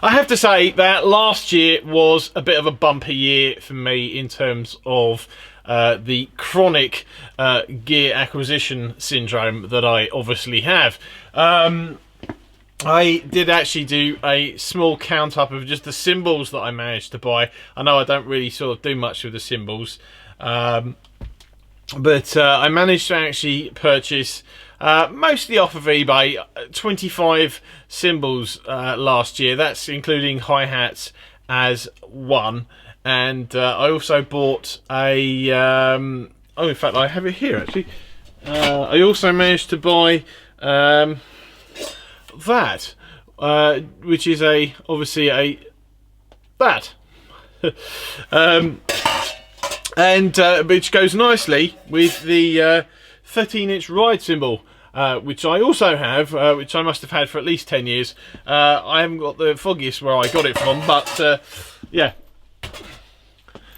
I have to say that last year was a bit of a bumpy year for me in terms of the chronic gear acquisition syndrome that I obviously have. I did actually do a small count up of just the cymbals that I managed to buy. I know I don't really sort of do much with the cymbals, but I managed to actually purchase, mostly off of eBay, 25 cymbals last year. That's including hi-hats as one. And I also bought a... oh, in fact, I have it here, actually. I also managed to buy... that, which is obviously that, and which goes nicely with the 13-inch ride cymbal, which I also have, which I must have had for at least 10 years. I haven't got the foggiest where I got it from, but yeah,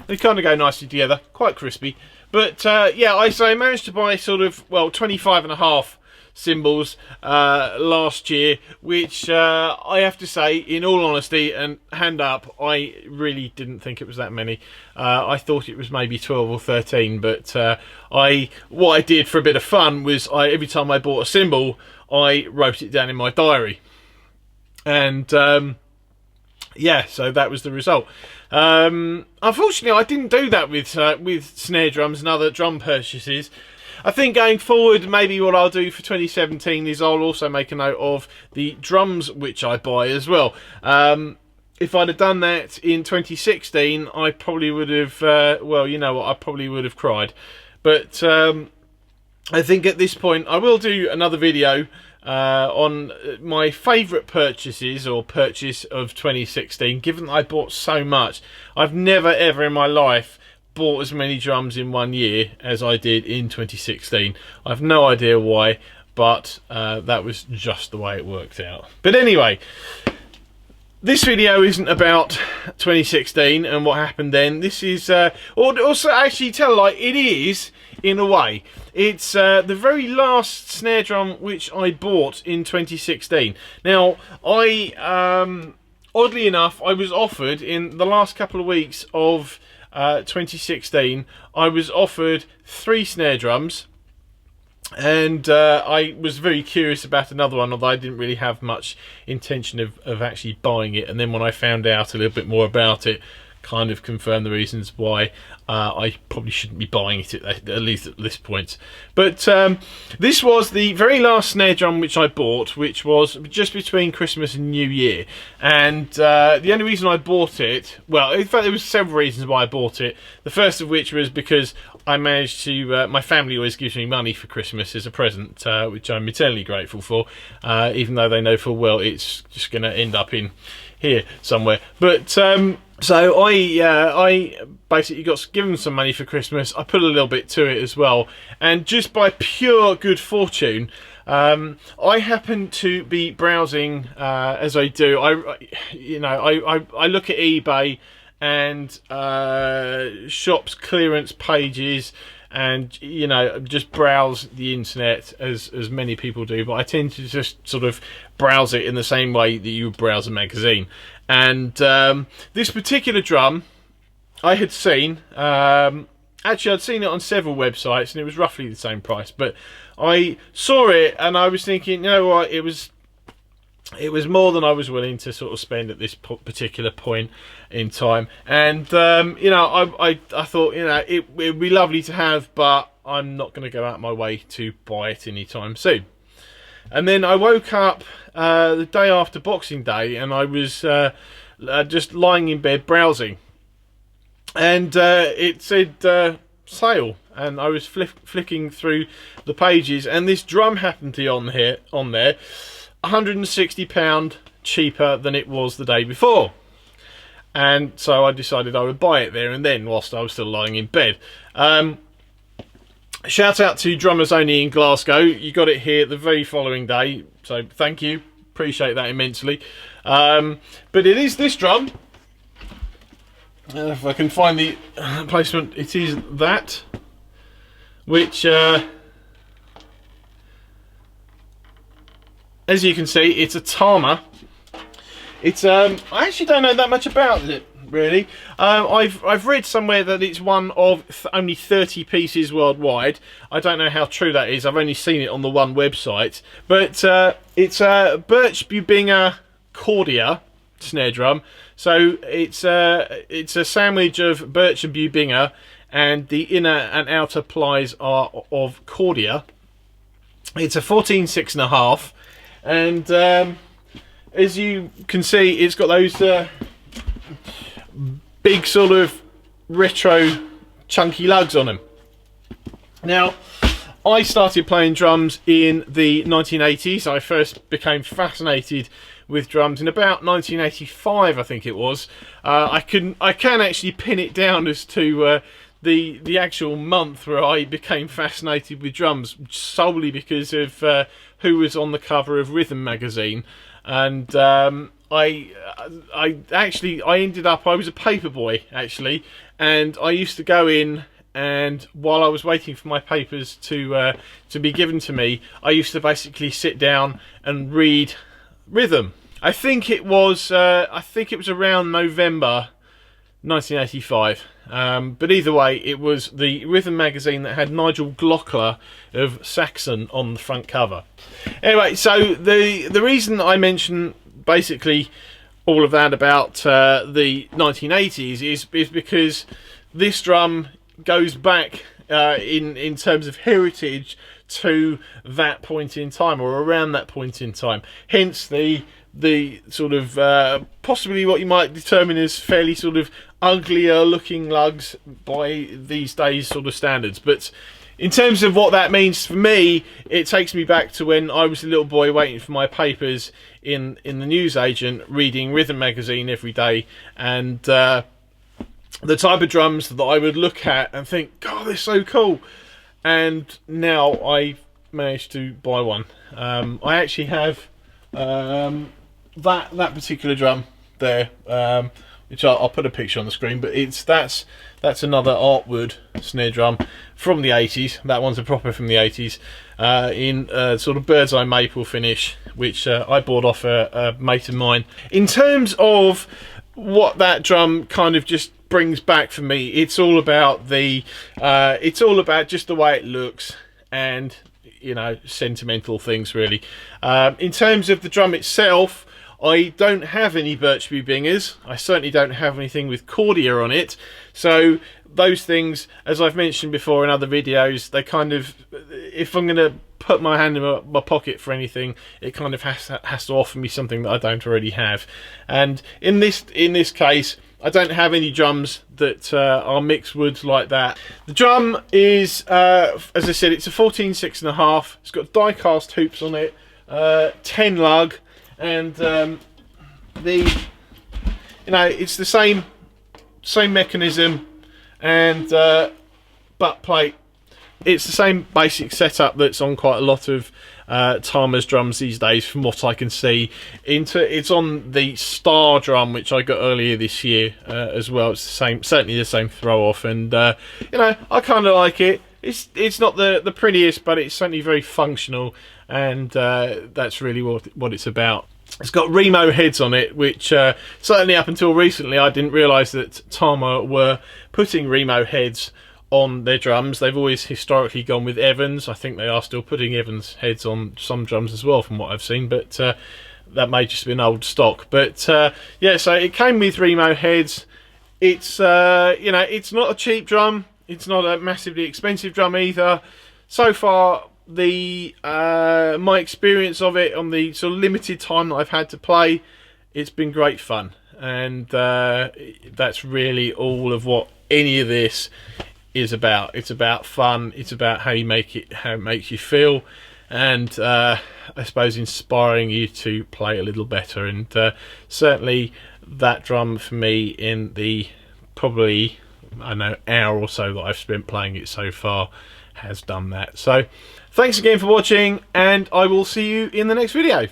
they kind of go nicely together, quite crispy. But yeah, I managed to buy sort of, well, 25.5 cymbals last year, which I have to say, in all honesty and hand up, I really didn't think it was that many. I thought it was maybe 12 or 13, but what I did for a bit of fun was every time I bought a cymbal, I wrote it down in my diary, and yeah, so that was the result. Unfortunately, I didn't do that with snare drums and other drum purchases. I think going forward, maybe what I'll do for 2017 is I'll also make a note of the drums which I buy as well. If I'd have done that in 2016, I probably would have, well, you know what, I probably would have cried. But I think at this point, I will do another video on my favourite purchases or purchase of 2016, given that I bought so much. I've never ever in my life bought as many drums in one year as I did in 2016. I've no idea why, but that was just the way it worked out. But anyway, this video isn't about 2016 and what happened then. This is, also actually tell a lie, it is in a way. It's the very last snare drum which I bought in 2016. Now, oddly enough, I was offered in the last couple of weeks of 2016, I was offered 3 snare drums, and I was very curious about another one, although I didn't really have much intention of actually buying it. And then when I found out a little bit more about it, kind of confirmed the reasons why I probably shouldn't be buying it at least at this point. But this was the very last snare drum which I bought, which was just between Christmas and New Year. And the only reason I bought it, well, in fact there was several reasons why I bought it. The first of which was because I managed to, my family always gives me money for Christmas as a present, which I'm eternally grateful for, even though they know full well it's just going to end up in here somewhere. But so I basically got given some money for Christmas. I put a little bit to it as well, and just by pure good fortune, I happened to be browsing as I do. I look at eBay and shops clearance pages, and just browse the internet as many people do. But I tend to just sort of browse it in the same way that you would browse a magazine. And this particular drum I had seen, actually I'd seen it on several websites and it was roughly the same price, but I saw it and I was thinking, you know what, it was more than I was willing to sort of spend at this particular point in time. And I thought, it would be lovely to have, but I'm not going to go out my way to buy it anytime soon. And then I woke up the day after Boxing Day, and I was just lying in bed browsing, and it said sale, and I was flicking through the pages, and this drum happened to be on there, £160 cheaper than it was the day before. And so I decided I would buy it there and then, whilst I was still lying in bed. Shout out to Drummers Only in Glasgow. You got it here the very following day, so thank you. Appreciate that immensely. But it is this drum. If I can find the placement, it is that, which, as you can see, it's a Tama. It's I actually don't know that much about it, really. I've read somewhere that it's one of only 30 pieces worldwide. I don't know how true that is. I've only seen it on the one website. But it's a Birch Bubinga Cordia snare drum. So it's a sandwich of Birch and Bubinga, and the inner and outer plies are of Cordia. It's a 14x6.5, and as you can see, it's got those big sort of retro chunky lugs on them. Now, I started playing drums in the 1980s. I first became fascinated with drums in about 1985, I think it was. I can actually pin it down as to the actual month where I became fascinated with drums, solely because of who was on the cover of Rhythm magazine. And I ended up, I was a paper boy actually, and I used to go in, and while I was waiting for my papers to be given to me, I used to basically sit down and read Rhythm. I think it was around November 1985, but either way, it was the Rhythm magazine that had Nigel Glockler of Saxon on the front cover. Anyway, so the reason I mention basically all of that about the 1980s is because this drum goes back in terms of heritage to that point in time, or around that point in time. Hence the sort of possibly what you might determine as fairly sort of uglier looking lugs by these days sort of standards. But in terms of what that means for me, it takes me back to when I was a little boy waiting for my papers in the newsagent, reading Rhythm magazine every day, and the type of drums that I would look at and think, God, they're so cool. And now I managed to buy one. I actually have that particular drum there, which I'll put a picture on the screen, but that's another Artwood snare drum from the 80s. That one's a proper from the 80s, in sort of bird's eye maple finish, which I bought off a mate of mine. In terms of what that drum kind of just brings back for me, it's all about just the way it looks, and you know, sentimental things really. In terms of the drum itself, I don't have any Birch Bubingas. I certainly don't have anything with Cordia on it. So those things, as I've mentioned before in other videos, they kind of, if I'm going to put my hand in my pocket for anything, it kind of has to offer me something that I don't already have. And in this case, I don't have any drums that are mixed woods like that. The drum is, as I said, it's a 14x6.5. It's got die-cast hoops on it, 10 lug, and it's the same mechanism and butt plate. It's the same basic setup that's on quite a lot of Tama's drums these days, from what I can see. It's on the Star drum, which I got earlier this year as well. It's the same, certainly the same throw off, and I kind of like it. It's not the prettiest, but it's certainly very functional, and that's really what it's about. It's got Remo heads on it, which certainly up until recently I didn't realise that Tama were putting Remo heads on their drums. They've always historically gone with Evans. I think they are still putting Evans heads on some drums as well, from what I've seen, but that may just be an old stock. But yeah, so it came with Remo heads. It's it's not a cheap drum. It's not a massively expensive drum either. So far, my experience of it on the sort of limited time that I've had to play, it's been great fun, and that's really all of what any of this is about. It's about fun. It's about how it makes you feel, and I suppose inspiring you to play a little better. And certainly that drum for me, in the probably, I don't know, hour or so that I've spent playing it so far, has done that. So thanks again for watching, and I will see you in the next video.